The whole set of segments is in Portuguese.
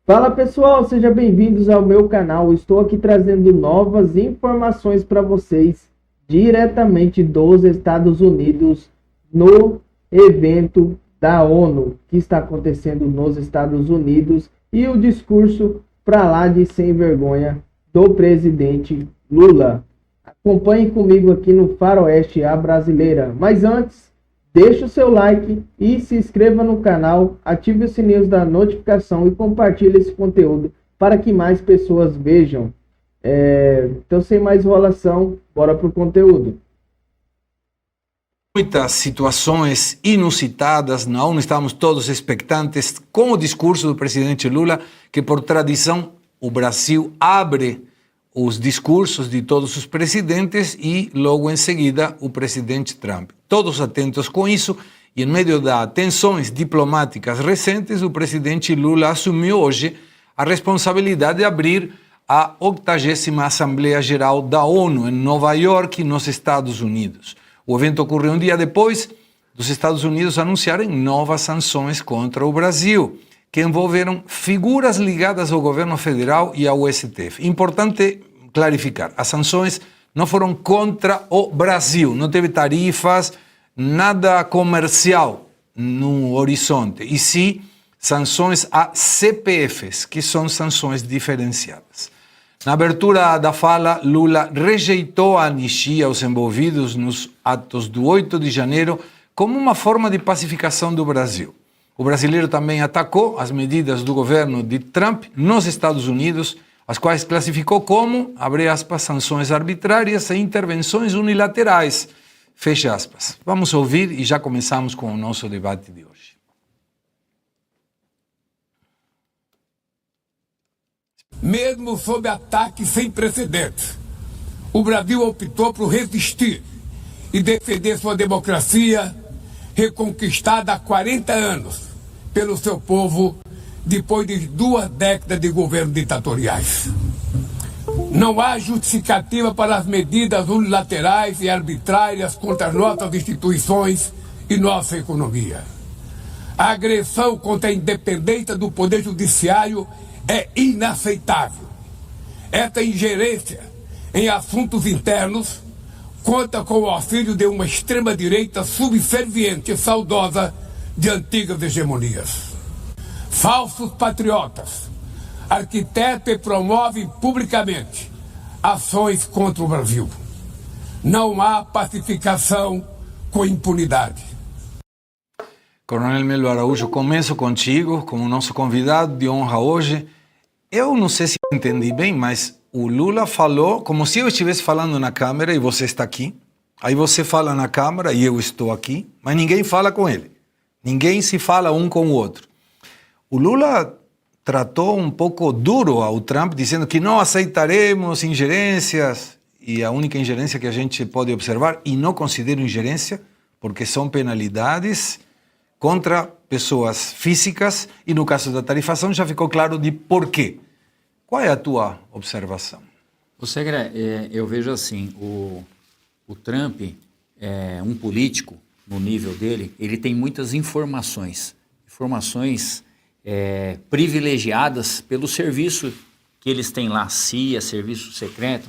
Fala pessoal, sejam bem-vindos ao meu canal. Estou aqui trazendo novas informações para vocês diretamente dos Estados Unidos no evento da ONU que está acontecendo nos Estados Unidos e o discurso para lá de sem vergonha do presidente Lula. Acompanhe comigo aqui no Faroeste a Brasileira. Mas antes, deixe o seu like e se inscreva no canal, ative o sininho da notificação e compartilhe esse conteúdo para que mais pessoas vejam. Então, sem mais enrolação, bora pro conteúdo. Muitas situações inusitadas na ONU, estamos todos expectantes com o discurso do presidente Lula, que por tradição o Brasil abre os discursos de todos os presidentes e logo em seguida o presidente Trump. Todos atentos com isso e em meio das tensões diplomáticas recentes, o presidente Lula assumiu hoje a responsabilidade de abrir a 80ª Assembleia Geral da ONU em Nova York, nos Estados Unidos. O evento ocorreu um dia depois dos Estados Unidos anunciarem novas sanções contra o Brasil, que envolveram figuras ligadas ao governo federal e ao STF. Importante clarificar, as sanções não foram contra o Brasil, não teve tarifas, nada comercial no horizonte, e sim sanções a CPFs, que são sanções diferenciadas. Na abertura da fala, Lula rejeitou a anistia aos envolvidos nos atos do 8 de janeiro como uma forma de pacificação do Brasil. O brasileiro também atacou as medidas do governo de Trump nos Estados Unidos, as quais classificou como, abre aspas, sanções arbitrárias e intervenções unilaterais, fecha aspas. Vamos ouvir e já começamos com o nosso debate de hoje. Mesmo sob ataque sem precedentes, o Brasil optou por resistir e defender sua democracia, reconquistada há 40 anos pelo seu povo, depois de 2 décadas de governo ditatoriais. Não há justificativa para as medidas unilaterais e arbitrárias contra as nossas instituições e nossa economia. A agressão contra a independência do Poder Judiciário é inaceitável. Esta ingerência em assuntos internos conta com o auxílio de uma extrema-direita subserviente e saudosa de antigas hegemonias. Falsos patriotas arquitetam e promovem publicamente ações contra o Brasil. Não há pacificação com impunidade. Coronel Melo Araújo, começo contigo como nosso convidado de honra hoje. Eu não sei se entendi bem, mas o Lula falou como se eu estivesse falando na câmera e você está aqui. Aí você fala na câmera e eu estou aqui, mas ninguém fala com ele. Ninguém se fala um com o outro. O Lula tratou um pouco duro ao Trump, dizendo que não aceitaremos ingerências, e a única ingerência que a gente pode observar, e não considero ingerência, porque são penalidades contra pessoas físicas, e no caso da tarifação já ficou claro de porquê. Qual é a tua observação? O Segra, eu vejo assim, o Trump é um político, no nível dele, ele tem muitas informações privilegiadas pelo serviço que eles têm lá, CIA, serviço secreto.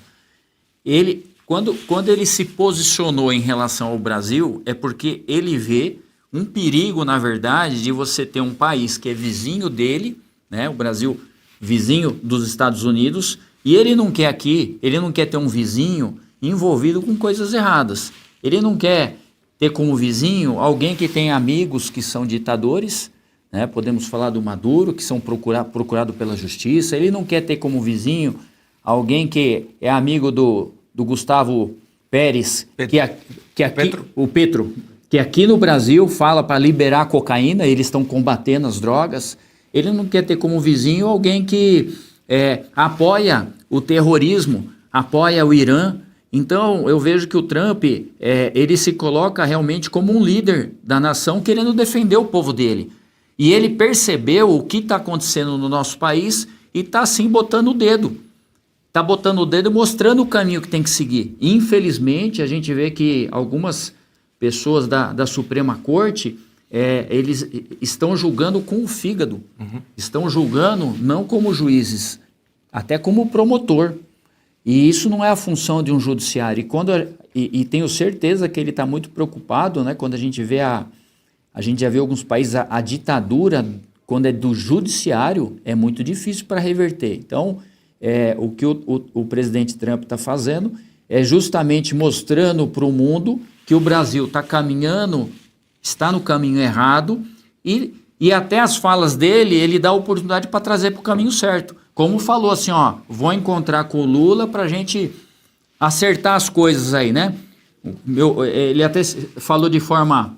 Ele, quando ele se posicionou em relação ao Brasil, é porque ele vê um perigo, na verdade, de você ter um país que é vizinho dele, né, o Brasil vizinho dos Estados Unidos, e ele não quer ter um vizinho envolvido com coisas erradas. Ele não quer ter como vizinho alguém que tem amigos que são ditadores, né? Podemos falar do Maduro, que são procurado pela justiça. Ele não quer ter como vizinho alguém que é amigo do Gustavo Pérez, o Petro, que aqui no Brasil fala para liberar a cocaína, eles estão combatendo as drogas. Ele não quer ter como vizinho alguém que apoia o terrorismo, apoia o Irã. Então, eu vejo que o Trump, ele se coloca realmente como um líder da nação, querendo defender o povo dele. E ele percebeu o que está acontecendo no nosso país e está, sim, botando o dedo. Está botando o dedo e mostrando o caminho que tem que seguir. Infelizmente, a gente vê que algumas pessoas da Suprema Corte, eles estão julgando com o fígado. Estão julgando não como juízes, até como promotor. E isso não é a função de um judiciário. E tenho certeza que ele está muito preocupado, né? Quando a gente já vê alguns países, a ditadura, quando é do judiciário, é muito difícil para reverter. Então, o que o presidente Trump está fazendo é justamente mostrando para o mundo que o Brasil está no caminho errado e até as falas dele, ele dá oportunidade para trazer para o caminho certo. Como falou assim, vou encontrar com o Lula para a gente acertar as coisas aí, né? Ele até falou de forma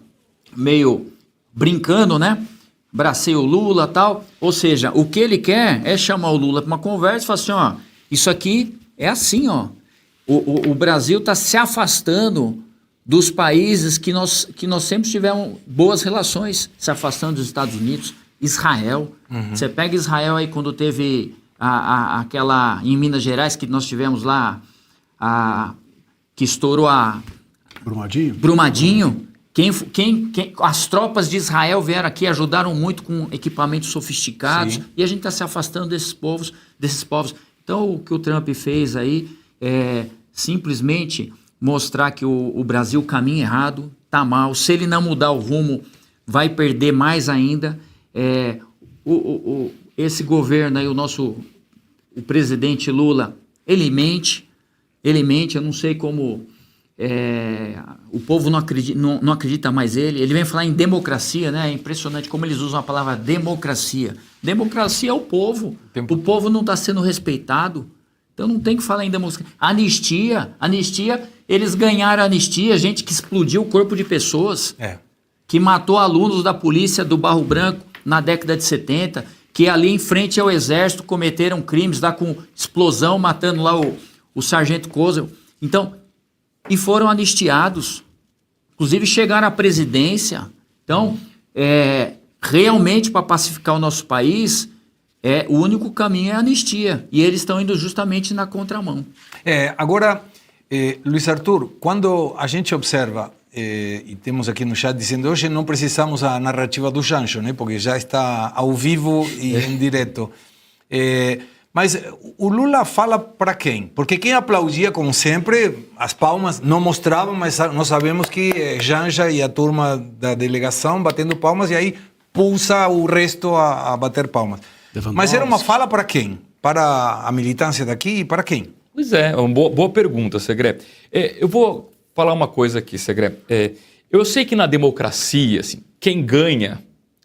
meio brincando, né? Abracei o Lula e tal. Ou seja, o que ele quer é chamar o Lula para uma conversa e falar assim, isso aqui é assim, O Brasil está se afastando dos países que nós sempre tivemos boas relações, se afastando dos Estados Unidos, Israel. Você pega Israel aí quando teve aquela em Minas Gerais que nós tivemos lá, que estourou Brumadinho. As tropas de Israel vieram aqui, ajudaram muito com equipamentos sofisticados. Sim. E a gente está se afastando desses povos. Então, o que o Trump fez aí é simplesmente mostrar que o Brasil caminha errado, está mal. Se ele não mudar o rumo, vai perder mais ainda. Esse governo aí, o presidente Lula, ele mente, eu não sei como o povo não acredita mais ele vem falar em democracia, né? É impressionante como eles usam a palavra democracia. Democracia é o povo povo não está sendo respeitado, então não tem que falar em democracia. Anistia, eles ganharam anistia, gente que explodiu o corpo de pessoas, que matou alunos da polícia do Barro Branco na década de 70, que ali em frente ao exército cometeram crimes lá com explosão, matando lá o sargento Kozel. Então, e foram anistiados, inclusive chegaram à presidência. Então, realmente para pacificar o nosso país, o único caminho é a anistia, e eles estão indo justamente na contramão. Agora, Luiz Arthur, quando a gente observa, e temos aqui no chat dizendo hoje não precisamos a narrativa do Jancho, né, porque já está ao vivo e em direto. Mas o Lula fala para quem? Porque quem aplaudia, como sempre, as palmas não mostravam, mas nós sabemos que Janja e a turma da delegação batendo palmas e aí pulsa o resto a bater palmas. Mas era uma fala para quem? Para a militância daqui e para quem? Pois é uma boa pergunta, Segré. Eu vou falar uma coisa aqui, Segré. Eu sei que na democracia, assim, quem ganha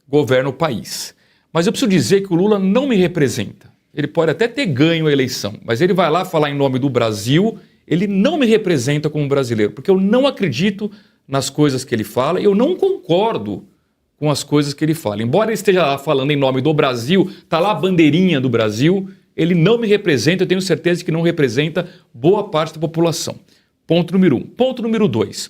governa o país. Mas eu preciso dizer que o Lula não me representa. Ele pode até ter ganho a eleição, mas ele vai lá falar em nome do Brasil, ele não me representa como brasileiro, porque eu não acredito nas coisas que ele fala, eu não concordo com as coisas que ele fala. Embora ele esteja lá falando em nome do Brasil, está lá a bandeirinha do Brasil, ele não me representa, eu tenho certeza que não representa boa parte da população. Ponto número 1. Ponto número 2.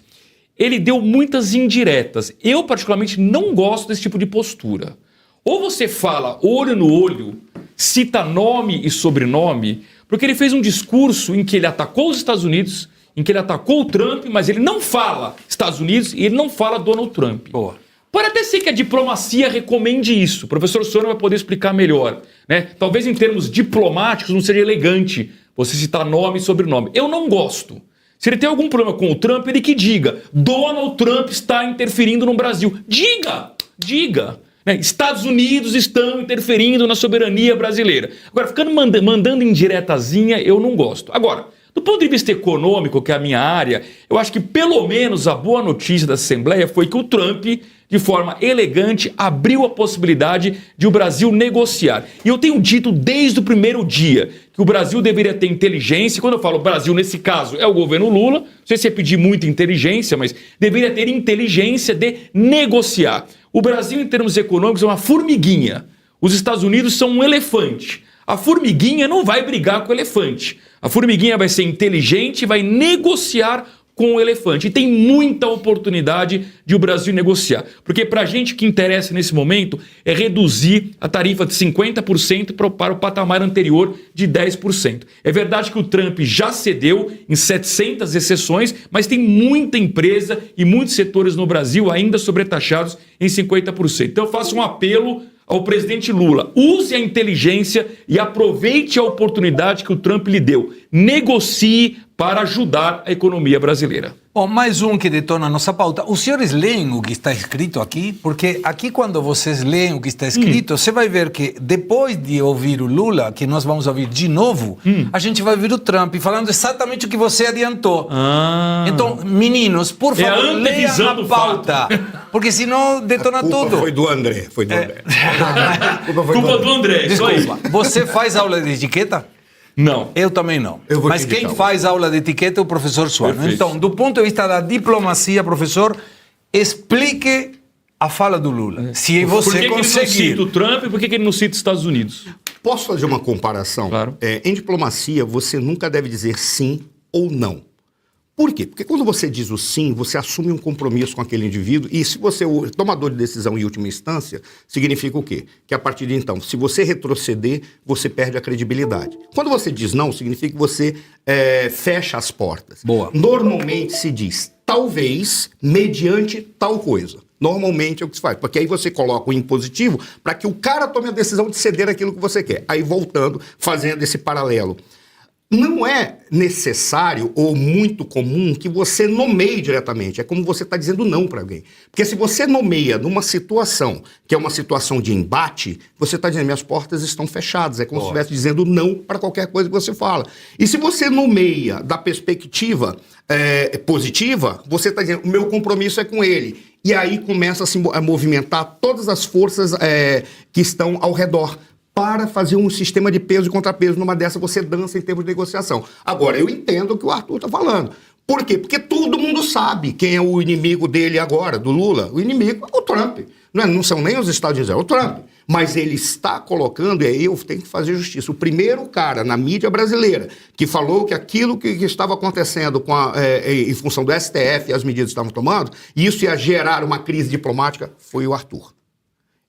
Ele deu muitas indiretas. Eu, particularmente, não gosto desse tipo de postura. Ou você fala olho no olho, cita nome e sobrenome, porque ele fez um discurso em que ele atacou os Estados Unidos, em que ele atacou o Trump, mas ele não fala Estados Unidos e ele não fala Donald Trump. Boa. Pode até ser que a diplomacia recomende isso. O professor Sônia vai poder explicar melhor, né? Talvez em termos diplomáticos não seja elegante você citar nome e sobrenome. Eu não gosto. Se ele tem algum problema com o Trump, ele que diga. Donald Trump está interferindo no Brasil. Diga. Estados Unidos estão interferindo na soberania brasileira. Agora, ficando mandando indiretazinha, eu não gosto. Agora, do ponto de vista econômico, que é a minha área, eu acho que pelo menos a boa notícia da Assembleia foi que o Trump, de forma elegante, abriu a possibilidade de o Brasil negociar. E eu tenho dito desde o primeiro dia que o Brasil deveria ter inteligência. Quando eu falo Brasil, nesse caso, é o governo Lula. Não sei se é pedir muita inteligência, mas deveria ter inteligência de negociar. O Brasil, em termos econômicos, é uma formiguinha. Os Estados Unidos são um elefante. A formiguinha não vai brigar com o elefante. A formiguinha vai ser inteligente e vai negociar com o elefante. E tem muita oportunidade de o Brasil negociar. Porque para a gente o que interessa nesse momento é reduzir a tarifa de 50% para o patamar anterior de 10%. É verdade que o Trump já cedeu em 700 exceções, mas tem muita empresa e muitos setores no Brasil ainda sobretaxados em 50%. Então eu faço um apelo ao presidente Lula: use a inteligência e aproveite a oportunidade que o Trump lhe deu. Negocie para ajudar a economia brasileira. Bom, mais um que detona a nossa pauta. Os senhores leem o que está escrito aqui? Porque aqui, quando vocês leem o que está escrito, você vai ver que depois de ouvir o Lula, que nós vamos ouvir de novo, a gente vai ouvir o Trump falando exatamente o que você adiantou. Então, meninos, por favor, leiam a pauta. Porque senão detona tudo. Foi do André. Culpa do André, isso aí. Desculpa, você faz aula de etiqueta? Não. Eu também não. Mas quem faz aula de etiqueta é o professor Suárez. Perfeito. Então, do ponto de vista da diplomacia, professor, explique a fala do Lula. Se você Por que conseguir. ele não cita o Trump e por que ele não cita os Estados Unidos? Posso fazer uma comparação? Claro. Em diplomacia, você nunca deve dizer sim ou não. Por quê? Porque quando você diz o sim, você assume um compromisso com aquele indivíduo, e se você é o tomador de decisão em última instância, significa o quê? Que a partir de então, se você retroceder, você perde a credibilidade. Quando você diz não, significa que você fecha as portas. Boa. Normalmente se diz talvez mediante tal coisa. Normalmente é o que se faz, porque aí você coloca o impositivo para que o cara tome a decisão de ceder aquilo que você quer. Aí voltando, fazendo esse paralelo. Não é necessário ou muito comum que você nomeie diretamente. É como você está dizendo não para alguém. Porque se você nomeia numa situação que é uma situação de embate, você está dizendo minhas portas estão fechadas. É como se estivesse dizendo não para qualquer coisa que você fala. E se você nomeia da perspectiva positiva, você está dizendo o meu compromisso é com ele. E aí começa a movimentar todas as forças que estão ao redor, para fazer um sistema de peso e contrapeso. Numa dessa você dança em termos de negociação. Agora, eu entendo o que o Arthur está falando. Por quê? Porque todo mundo sabe quem é o inimigo dele agora, do Lula. O inimigo é o Trump. Não são nem os Estados Unidos, é o Trump. Mas ele está colocando, e aí eu tenho que fazer justiça, o primeiro cara na mídia brasileira que falou que aquilo que estava acontecendo em função do STF e as medidas que estavam tomando, isso ia gerar uma crise diplomática, foi o Arthur.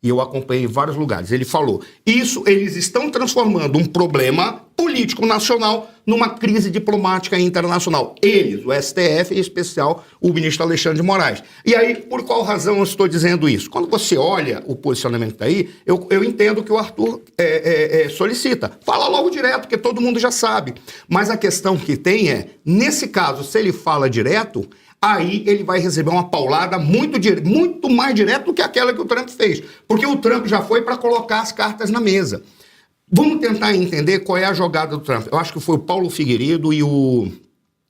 E eu acompanhei em vários lugares. Ele falou, eles estão transformando um problema político nacional numa crise diplomática internacional. Eles, o STF, em especial o ministro Alexandre de Moraes. E aí, por qual razão eu estou dizendo isso? Quando você olha o posicionamento daí, eu entendo que o Arthur solicita. Fala logo direto, porque todo mundo já sabe. Mas a questão que tem é, nesse caso, se ele fala direto, aí ele vai receber uma paulada muito mais direta do que aquela que o Trump fez. Porque o Trump já foi para colocar as cartas na mesa. Vamos tentar entender qual é a jogada do Trump. Eu acho que foi o Paulo Figueiredo e o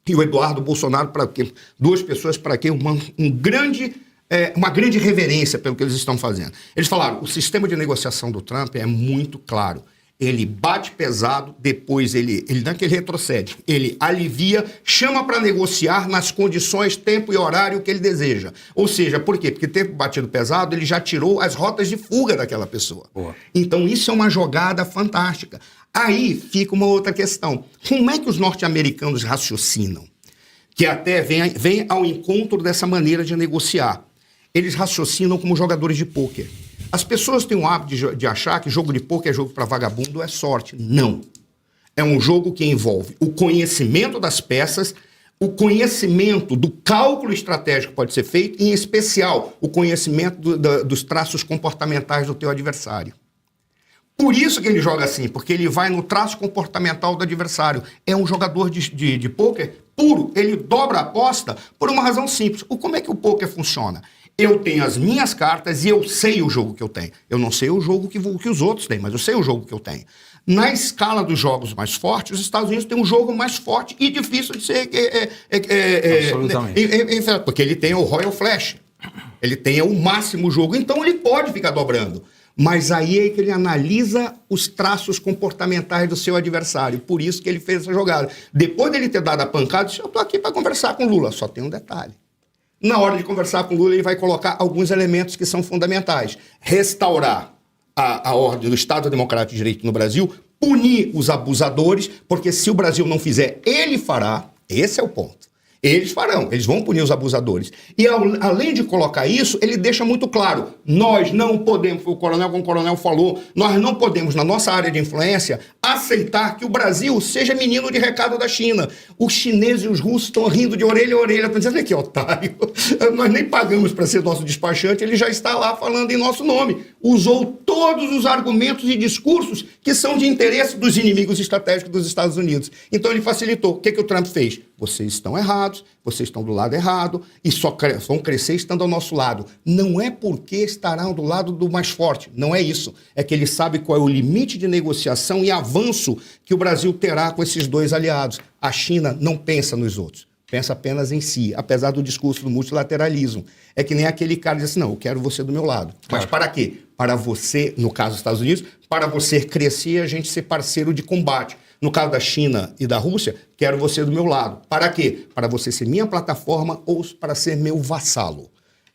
Eduardo Bolsonaro, duas pessoas para quem uma grande reverência pelo que eles estão fazendo. Eles falaram, o sistema de negociação do Trump é muito claro. Ele bate pesado, depois ele não é que ele retrocede, ele alivia, chama para negociar nas condições, tempo e horário que ele deseja. Ou seja, por quê? Porque tempo batido pesado, ele já tirou as rotas de fuga daquela pessoa. Boa. Então isso é uma jogada fantástica. Aí fica uma outra questão. Como é que os norte-americanos raciocinam? Que até vem ao encontro dessa maneira de negociar. Eles raciocinam como jogadores de pôquer. As pessoas têm o hábito de achar que jogo de pôquer é jogo para vagabundo, é sorte. Não. É um jogo que envolve o conhecimento das peças, o conhecimento do cálculo estratégico que pode ser feito, e, em especial, o conhecimento dos traços comportamentais do teu adversário. Por isso que ele joga assim, porque ele vai no traço comportamental do adversário. É um jogador de pôquer puro. Ele dobra a aposta por uma razão simples. Como é que o pôquer funciona? Eu tenho as minhas cartas e eu sei o jogo que eu tenho. Eu não sei o jogo que os outros têm, mas eu sei o jogo que eu tenho. Na escala dos jogos mais fortes, os Estados Unidos têm um jogo mais forte e difícil de ser... Absolutamente. Porque ele tem o Royal Flush. Ele tem o máximo jogo, então ele pode ficar dobrando. Mas aí é que ele analisa os traços comportamentais do seu adversário. Por isso que ele fez essa jogada. Depois dele ter dado a pancada, disse, eu estou aqui para conversar com o Lula. Só tem um detalhe. Na hora de conversar com o Lula, ele vai colocar alguns elementos que são fundamentais. Restaurar a ordem do Estado Democrático de Direito no Brasil, punir os abusadores, porque se o Brasil não fizer, ele fará. Esse é o ponto. Eles farão, eles vão punir os abusadores. E além de colocar isso, ele deixa muito claro, nós não podemos, foi o coronel como o coronel falou, nós não podemos, na nossa área de influência, aceitar que o Brasil seja menino de recado da China. Os chineses e os russos estão rindo de orelha a orelha, estão dizendo, aqui, otário, nós nem pagamos para ser nosso despachante, ele já está lá falando em nosso nome. Usou todos os argumentos e discursos que são de interesse dos inimigos estratégicos dos Estados Unidos. Então ele facilitou. O que o Trump fez? Vocês estão errados, vocês estão do lado errado e só vão crescer estando ao nosso lado. Não é porque estarão do lado do mais forte, não é isso. É que ele sabe qual é o limite de negociação e avanço que o Brasil terá com esses dois aliados. A China não pensa nos outros, pensa apenas em si, apesar do discurso do multilateralismo. É que nem aquele cara que diz assim, não, eu quero você do meu lado. Mas para quê? Para você, no caso dos Estados Unidos, para você crescer e a gente ser parceiro de combate. No caso da China e da Rússia, quero você do meu lado. Para quê? Para você ser minha plataforma ou para ser meu vassalo.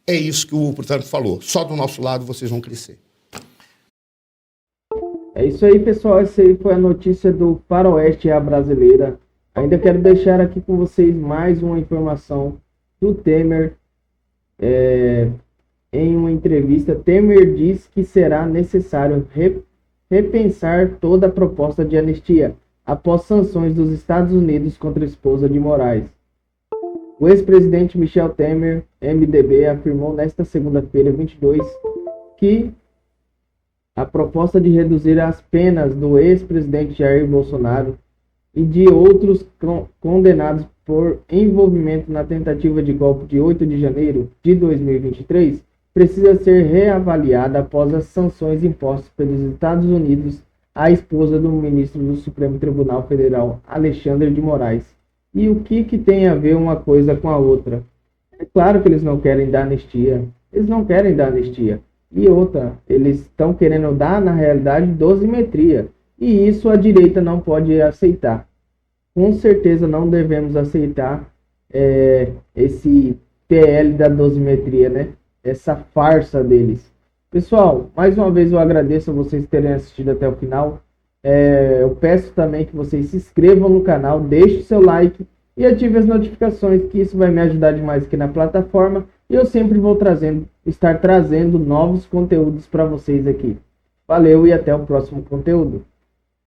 É isso que o Trump falou. Só do nosso lado vocês vão crescer. É isso aí, pessoal. Essa aí foi a notícia do Faroeste à Brasileira. Ainda quero deixar aqui com vocês mais uma informação do Temer. Em uma entrevista, Temer diz que será necessário repensar toda a proposta de anistia após sanções dos Estados Unidos contra a esposa de Moraes. O ex-presidente Michel Temer, MDB, afirmou nesta segunda-feira, 22, que a proposta de reduzir as penas do ex-presidente Jair Bolsonaro e de outros condenados por envolvimento na tentativa de golpe de 8 de janeiro de 2023 precisa ser reavaliada após as sanções impostas pelos Estados Unidos à esposa do ministro do Supremo Tribunal Federal, Alexandre de Moraes. E o que tem a ver uma coisa com a outra? É claro que eles não querem dar anistia. Eles não querem dar anistia. E outra, eles estão querendo dar, na realidade, dosimetria. E isso a direita não pode aceitar. Com certeza não devemos aceitar esse PL da dosimetria, né? Essa farsa deles. Pessoal, mais uma vez eu agradeço a vocês terem assistido até o final. Eu peço também que vocês se inscrevam no canal, deixem seu like e ative as notificações, que isso vai me ajudar demais aqui na plataforma. E eu sempre vou estar trazendo novos conteúdos para vocês aqui. Valeu e até o próximo conteúdo.